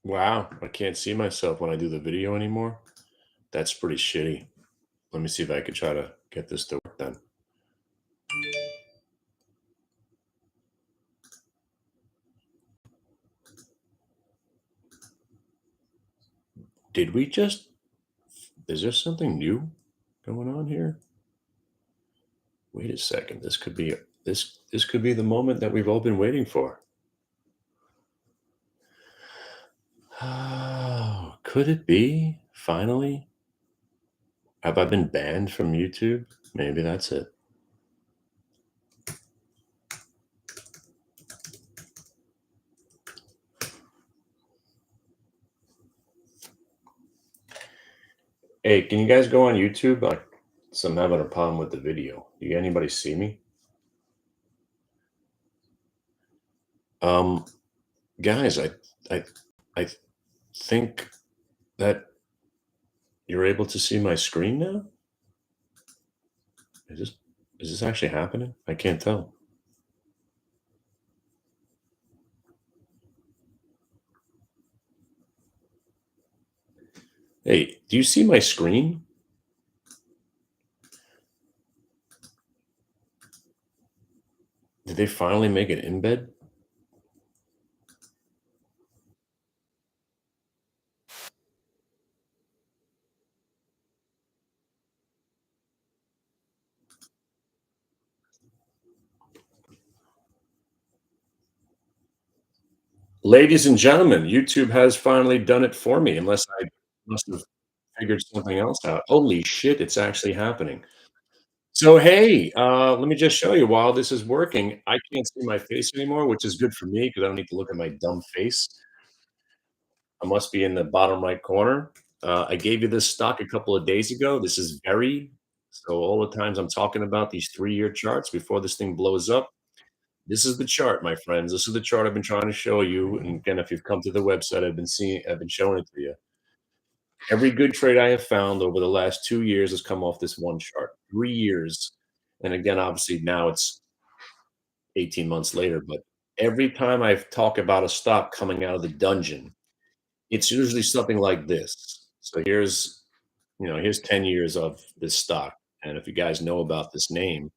Wow, I can't see myself when I do the video anymore. That's pretty shitty. Let me see if I could try to get this to work then. Did we just is there something new going on here? Wait a second. This could be the moment that we've all been waiting for. Oh, could it be? Finally? Have I been banned from YouTube? Maybe that's it. Hey, can you guys go on YouTube? I'm having a problem with the video. Do anybody see me? Um, guys, I I think that you're able to see my screen now. Is this is this actually happening? I can't tell. Hey, do you see my screen? Did they finally make an embed? Ladies and gentlemen, YouTube has finally done it for me, unless I must have figured something else out. Holy shit, it's actually happening. So, hey, let me just show you while this is working, I can't see my face anymore, which is good for me because I don't need to look at my dumb face. I must be in the bottom right corner. I gave you this stock a couple of days ago. This is very so all the times I'm talking about these 3-year charts before this thing blows up. This is the chart, my friends. This is the chart I've been trying to show you. And again, if you've come to the website, I've been showing it to you. Every good trade I have found over the last 2 years has come off this one chart. 3 years. And again, obviously now it's 18 months later, but every time I've talked about a stock coming out of the dungeon, it's usually something like this. So here's 10 years of this stock. And if you guys know about this name,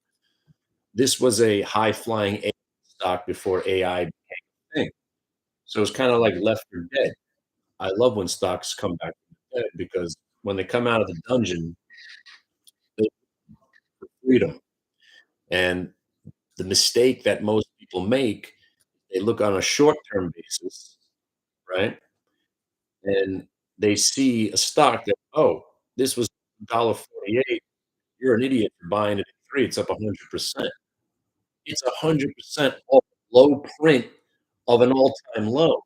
this was a high flying AI stock before AI became a thing. So it's kind of like left for dead. I love when stocks come back from the dead because when they come out of the dungeon, they freedom. And the mistake that most people make, they look on a short term basis, right? And they see a stock that, oh, this was $1.48. You're an idiot for buying it at 3. It's up 100%. It's 100% off low print of an all-time low.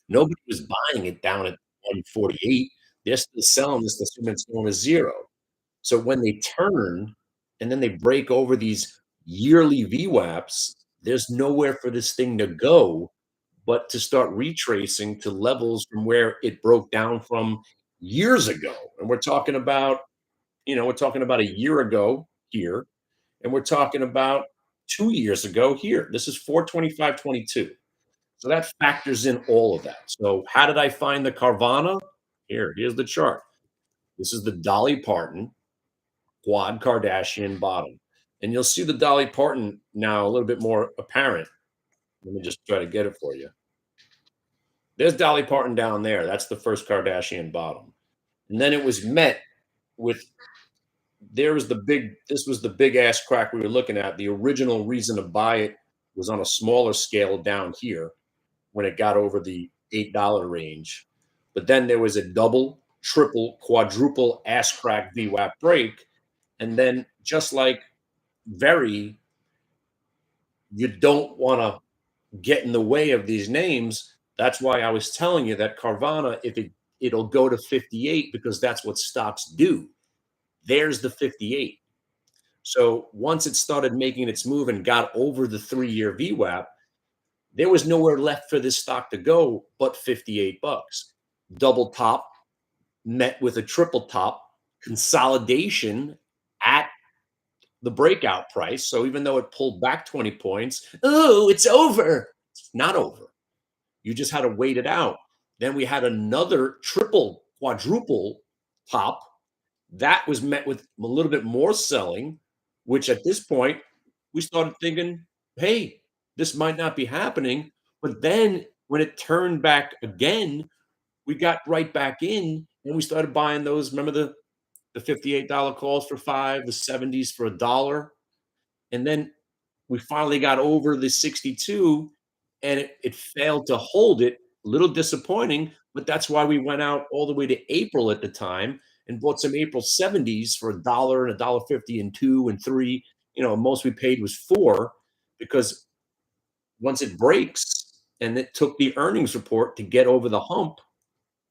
Nobody was buying it down at 148. They're still selling this assuming it's going to 0. So when they turn and then they break over these yearly VWAPs, there's nowhere for this thing to go but to start retracing to levels from where it broke down from years ago. And we're talking about a year ago here, and we're talking about 2 years ago here. This is 425.22. So that factors in all of that. So how did I find the Carvana? Here's the chart. This is the Dolly Parton quad Kardashian bottom. And you'll see the Dolly Parton now a little bit more apparent. Let me just try to get it for you. There's Dolly Parton down there. That's the first Kardashian bottom. And then it was met with this was the big ass crack we were looking at. The original reason to buy it was on a smaller scale down here when it got over the $8 range. But then there was a double, triple, quadruple ass crack VWAP break. And then just like very, you don't want to get in the way of these names. That's why I was telling you that Carvana, if it'll go to 58 because that's what stocks do. There's the 58. So once it started making its move and got over the 3-year VWAP, there was nowhere left for this stock to go but 58 bucks. Double top met with a triple top consolidation at the breakout price. So even though it pulled back 20 points, oh, it's over. It's not over. You just had to wait it out. Then we had another triple, quadruple pop. That was met with a little bit more selling, which at this point, we started thinking, "Hey, this might not be happening." But then when it turned back again, we got right back in and we started buying those. Remember the $58 calls for 5, the 70s for $1? And then we finally got over the 62 and it failed to hold it. A little disappointing, but that's why we went out all the way to April at the time and bought some April 70s for $1 and $1.50 and 2 and 3. Most we paid was 4 because once it breaks and it took the earnings report to get over the hump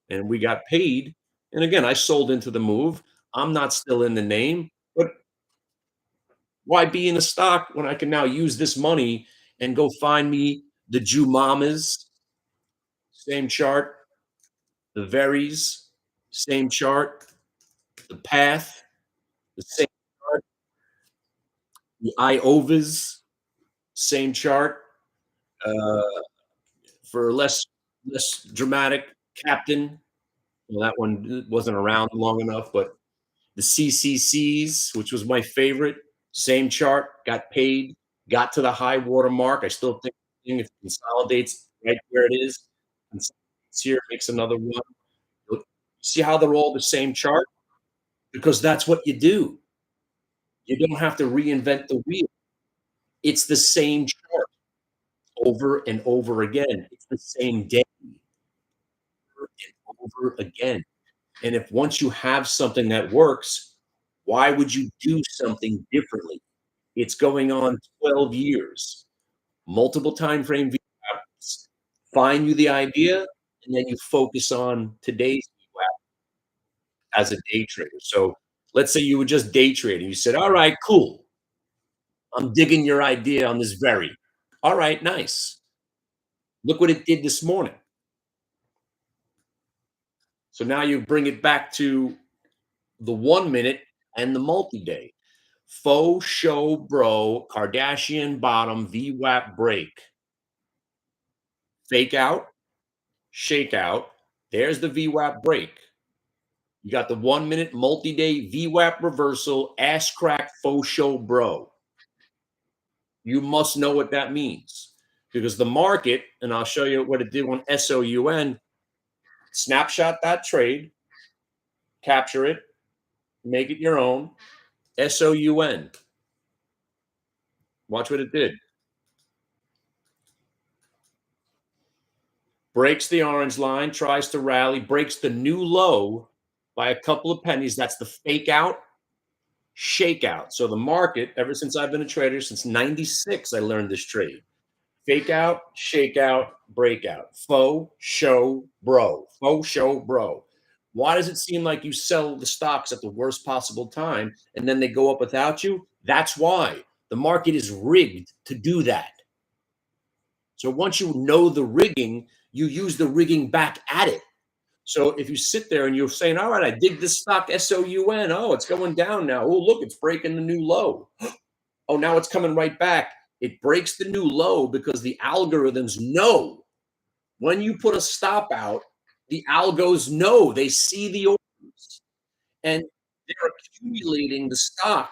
and we got paid. And again, I sold into the move. I'm not still in the name, but why be in a stock when I can now use this money and go find me the Jumamas, same chart, the Veris, same chart, the Path, the same chart, the IOVAs, same chart, uh, for less dramatic, Captain. Well, that one wasn't around long enough, but the CCCs, which was my favorite, same chart, got paid, got to the high water mark. I still think if it consolidates right where it is, consolidates here, makes another one. Look, see how they're all the same chart? Because that's what you do. You don't have to reinvent the wheel. It's the same chart over and over again. It's the same day over and over again. And if once you have something that works, why would you do something differently? It's going on 12 years, multiple time frame VWAPs. Find you the idea, and then you focus on today's VWAP as a day trader. So let's say you were just day trading. You said, "All right, cool. I'm digging your idea on this very." All right, nice. Look what it did this morning. So now you bring it back to the 1 minute and the multi-day. Faux show bro, Kardashian bottom, VWAP break. Fake out, shake out. There's the VWAP break. You got the 1 minute multi-day VWAP reversal, ass crack faux show bro. You must know what that means because the market, and I'll show you what it did on SOUN, snapshot that trade, capture it, make it your own. SOUN. Watch what it did. Breaks the orange line, tries to rally, breaks the new low by a couple of pennies. That's the fake out, shake out. So the market, ever since I've been a trader, since 96, I learned this trade. Fake out, shake out, breakout. Faux show bro. Faux show bro. Why does it seem like you sell the stocks at the worst possible time and then they go up without you? That's why. The market is rigged to do that. So once you know the rigging, you use the rigging back at it. So if you sit there and you're saying, all right, I dig this stock SOUN. Oh, it's going down now. Oh, look, it's breaking the new low. Oh, now it's coming right back. It breaks the new low because the algorithms know when you put a stop out, the algos know they see the orders and they're accumulating the stock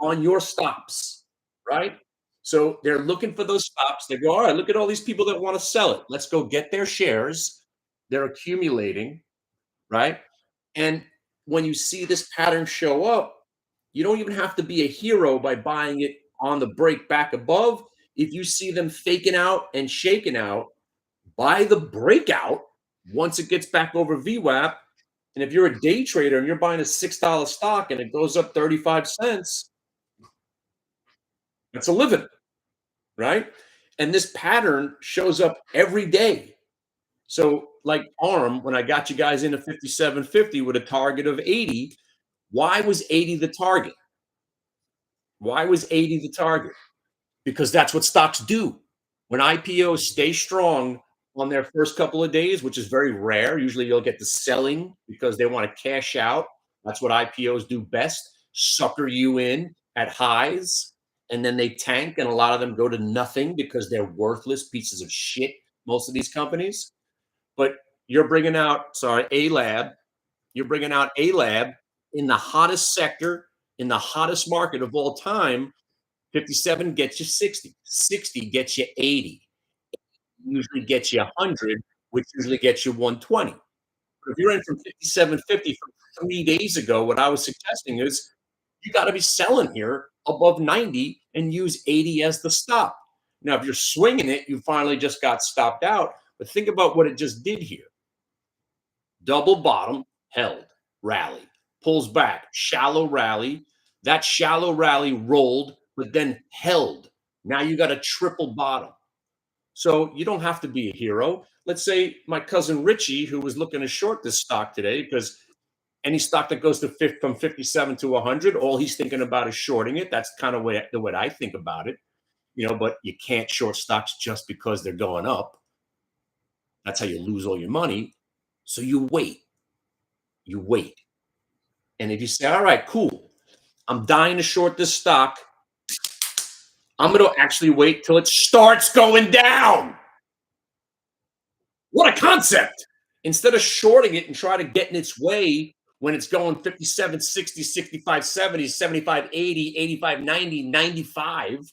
on your stops, right? So they're looking for those stops. They go, all right, look at all these people that want to sell it. Let's go get their shares. They're accumulating, right? And when you see this pattern show up, you don't even have to be a hero by buying it on the break back above. If you see them faking out and shaking out, buy the breakout once it gets back over VWAP. And if you're a day trader and you're buying a $6 stock and it goes up 35 cents, that's a living, right? And this pattern shows up every day. So, like ARM, when I got you guys into 57.50 with a target of 80, why was 80 the target? Why was 80 the target? Because that's what stocks do. When IPOs stay strong on their first couple of days, which is very rare, usually you'll get the selling because they want to cash out. That's what IPOs do best, sucker you in at highs, and then they tank, and a lot of them go to nothing because they're worthless pieces of shit, most of these companies. But you're bringing out, sorry, A Lab. You're bringing out A Lab in the hottest sector, in the hottest market of all time. 57 gets you 60. 60 gets you 80. Usually gets you 100, which usually gets you 120. But if you're in from 57.50 from 3 days ago, what I was suggesting is you got to be selling here above 90 and use 80 as the stop. Now, if you're swinging it, you finally just got stopped out. But think about what it just did here. Double bottom, held, rally, pulls back, shallow rally. That shallow rally rolled, but then held. Now you got a triple bottom. So you don't have to be a hero. Let's say my cousin Richie, who was looking to short this stock today, because any stock that goes to from 57 to 100, all he's thinking about is shorting it. That's kind of the way I think about it, but you can't short stocks just because they're going up. That's how you lose all your money. So you wait. And if you say, all right, cool, I'm dying to short this stock, I'm going to actually wait till it starts going down. What a concept. Instead of shorting it and try to get in its way when it's going 57, 60, 65, 70, 75, 80, 85, 90, 95.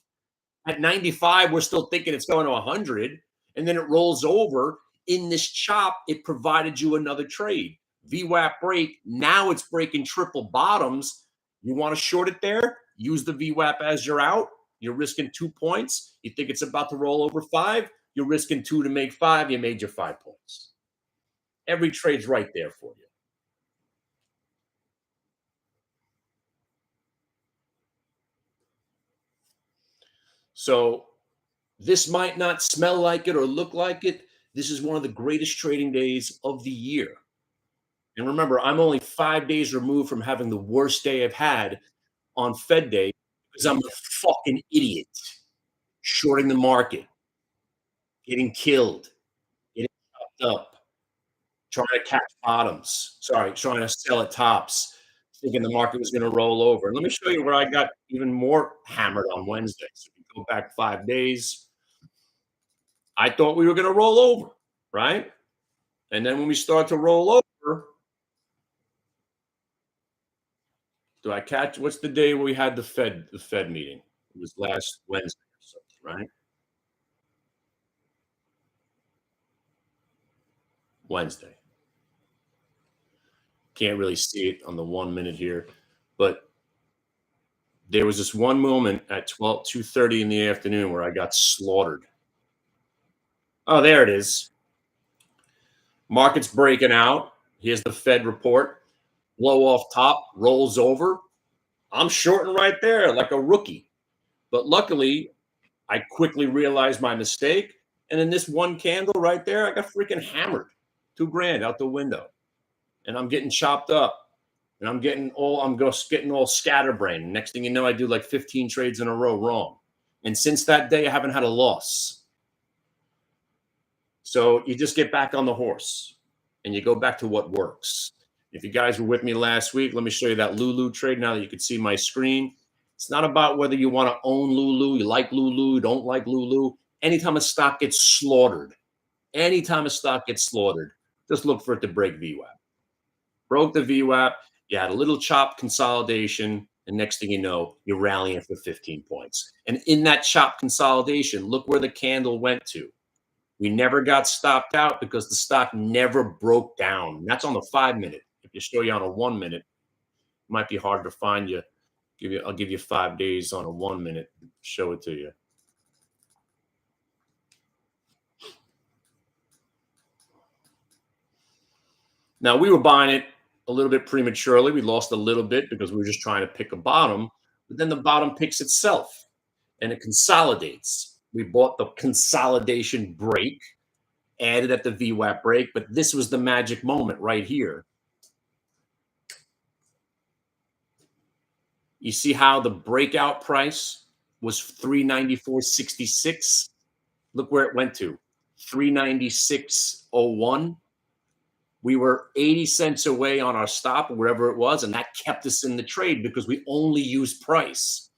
At 95, we're still thinking it's going to 100. And then it rolls over. In this chop, it provided you another trade. VWAP break. Now it's breaking triple bottoms. You want to short it there? Use the VWAP as your out. You're risking 2 points. You think it's about to roll over 5. You're risking 2 to make 5. You made your 5 points. Every trade's right there for you. So this might not smell like it or look like it. This is one of the greatest trading days of the year. And remember, I'm only 5 days removed from having the worst day I've had on Fed Day because I'm a fucking idiot. Shorting the market, getting killed, getting chopped up, trying to catch bottoms. Sorry, trying to sell at tops, thinking the market was going to roll over. And let me show you where I got even more hammered on Wednesday. So if you go back 5 days, I thought we were going to roll over, right? And then when we start to roll over, do I catch what's the day where we had the Fed meeting? It was last Wednesday or something, right? Wednesday. Can't really see it on the 1 minute here, but there was this one moment at 2:30 in the afternoon where I got slaughtered. Oh, there it is. Market's breaking out. Here's the Fed report. Blow off top, rolls over. I'm shorting right there like a rookie. But luckily, I quickly realized my mistake. And in this one candle right there, I got freaking hammered. 2 grand out the window. And I'm getting chopped up. And I'm just getting all scatterbrained. Next thing you know, I do like 15 trades in a row wrong. And since that day, I haven't had a loss. So you just get back on the horse and you go back to what works. If you guys were with me last week, let me show you that Lulu trade now that you can see my screen. It's not about whether you want to own Lulu, you like Lulu, you don't like Lulu. Anytime a stock gets slaughtered, just look for it to break VWAP. Broke the VWAP, you had a little chop consolidation, and next thing you know, you're rallying for 15 points. And in that chop consolidation, look where the candle went to. We never got stopped out because the stock never broke down. That's on the 5 minute. If you show you on a 1 minute, it might be hard to find you. I'll give you 5 days on a 1 minute. Show it to you. Now we were buying it a little bit prematurely. We lost a little bit because we were just trying to pick a bottom, but then the bottom picks itself and it consolidates. We bought the consolidation break, added at the VWAP break, but this was the magic moment right here. You see how the breakout price was 394.66? Look where it went to 396.01. We were 80 cents away on our stop, wherever it was, and that kept us in the trade because we only use price.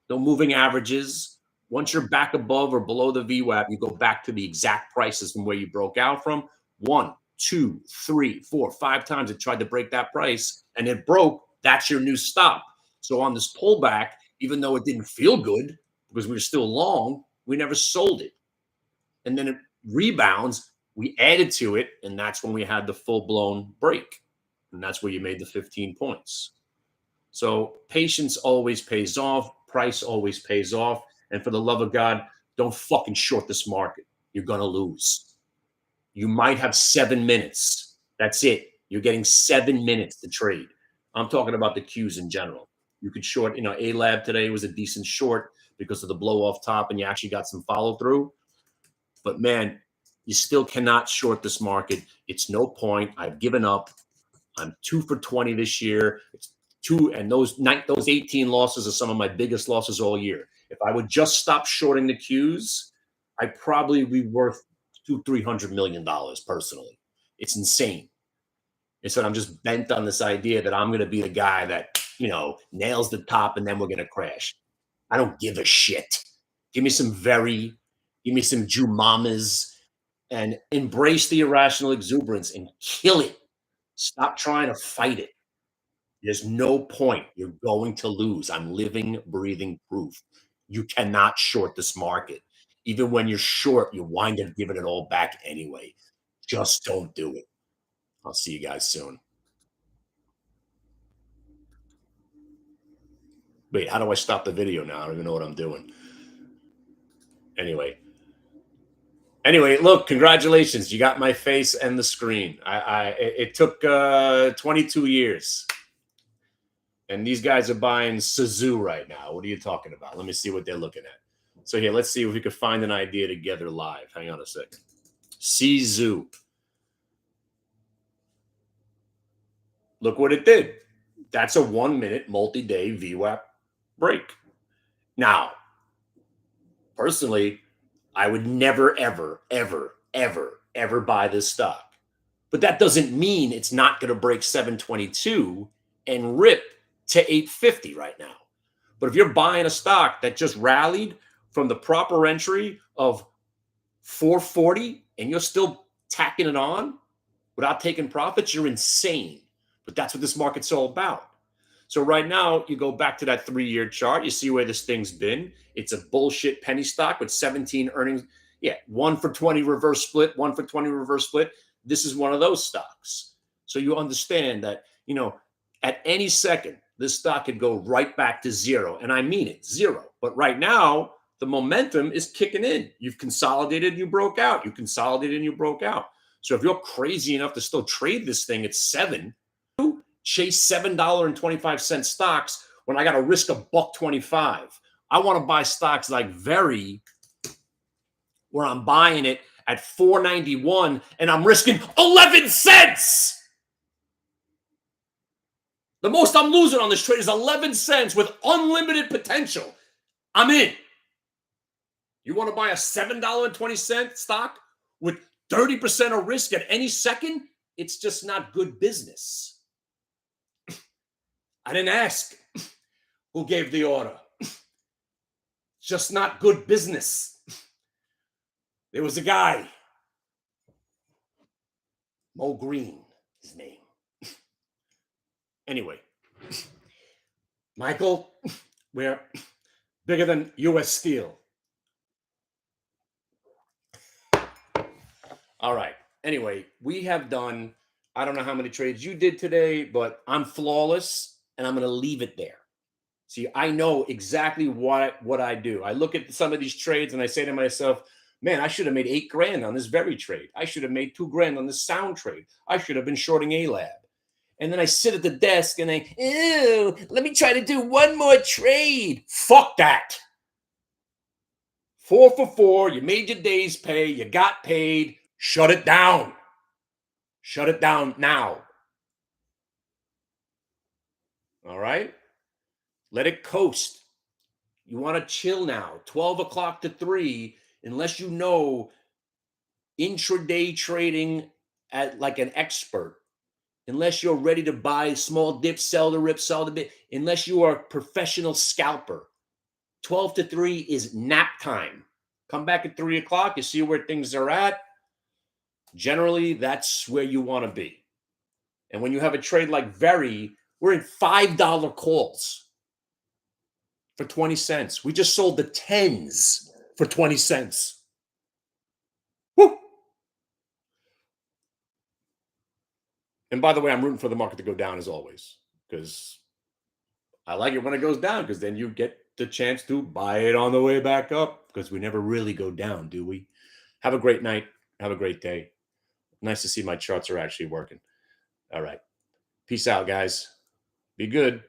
No moving averages. Once you're back above or below the VWAP, you go back to the exact prices from where you broke out from. one, two, three, four, five times it tried to break that price and it broke, that's your new stop. So on this pullback, even though it didn't feel good because we were still long, we never sold it. And then it rebounds, we added to it, and that's when we had the full-blown break. And that's where you made the 15 points. So patience always pays off, price always pays off. And for the love of God, don't fucking short this market. You're going to lose. You might have 7 minutes. That's it. You're getting 7 minutes to trade. I'm talking about the Qs in general. You could short, A-Lab today was a decent short because of the blow off top and you actually got some follow through. But man, you still cannot short this market. It's no point. I've given up. I'm 2 for 20 this year. It's two, and those 18 losses are some of my biggest losses all year. If I would just stop shorting the Qs, I'd probably be worth $200-300 million personally. It's insane. Instead, I'm just bent on this idea that I'm going to be the guy that nails the top, and then we're going to crash. I don't give a shit. Give me some VERI, give me some Jew mamas, and embrace the irrational exuberance and kill it. Stop trying to fight it. There's no point. You're going to lose. I'm living, breathing proof. You cannot short this market. Even when you're short, you wind up giving it all back anyway. Just don't do it. I'll see you guys soon. Wait, how do I stop the video now? I don't even know what I'm doing. Anyway, look, congratulations. You got my face and the screen. It took 22 years. And these guys are buying Suzu right now. What are you talking about? Let me see what they're looking at. So here, let's see if we could find an idea together live. Hang on a second. Suzu. Look what it did. That's a 1 minute multi-day VWAP break. Now, personally, I would never, ever, ever, ever, ever buy this stock. But that doesn't mean it's not going to break 722 and rip to 850 right now. But if you're buying a stock that just rallied from the proper entry of 440 and you're still tacking it on without taking profits, you're insane. But that's what this market's all about. So right now, you go back to that 3-year chart, you see where this thing's been. It's a bullshit penny stock with 17 earnings. Yeah, 1 for 20 reverse split, 1 for 20 reverse split. This is one of those stocks. So you understand that, at any second, this stock could go right back to zero. And I mean it, zero. But right now, the momentum is kicking in. You've consolidated and you broke out. You consolidated and you broke out. So if you're crazy enough to still trade this thing at 7, chase $7.25 stocks when I got to risk $1.25. I want to buy stocks like VERI, where I'm buying it at $4.91 and I'm risking 11 cents. The most I'm losing on this trade is 11 cents with unlimited potential. I'm in. You want to buy a $7.20 stock with 30% of risk at any second? It's just not good business. I didn't ask who gave the order. Just not good business. There was a guy, Mo Green, his name. Anyway, Michael, we're bigger than U.S. Steel. All right. Anyway, we have done, I don't know how many trades you did today, but I'm flawless and I'm going to leave it there. See, I know exactly what I do. I look at some of these trades and I say to myself, man, I should have made $8,000 on this VERI trade. I should have made $2,000 on this sound trade. I should have been shorting A-Lab. And then I sit at the desk and let me try to do one more trade. Fuck that. 4 for 4. You made your day's pay. You got paid. Shut it down. Shut it down now. All right? Let it coast. You want to chill now. 12 o'clock to 3, unless you know intraday trading at like an expert, unless you're ready to buy small dips, sell the rip, sell the bit, unless you are a professional scalper. 12 to 3 is nap time. Come back at 3 o'clock. You see where things are at. Generally, that's where you want to be. And when you have a trade like Very, we're in $5 calls for 20 cents. We just sold the tens for 20 cents. Woo! And by the way, I'm rooting for the market to go down as always because I like it when it goes down because then you get the chance to buy it on the way back up because we never really go down, do we? Have a great night. Have a great day. Nice to see my charts are actually working. All right. Peace out, guys. Be good.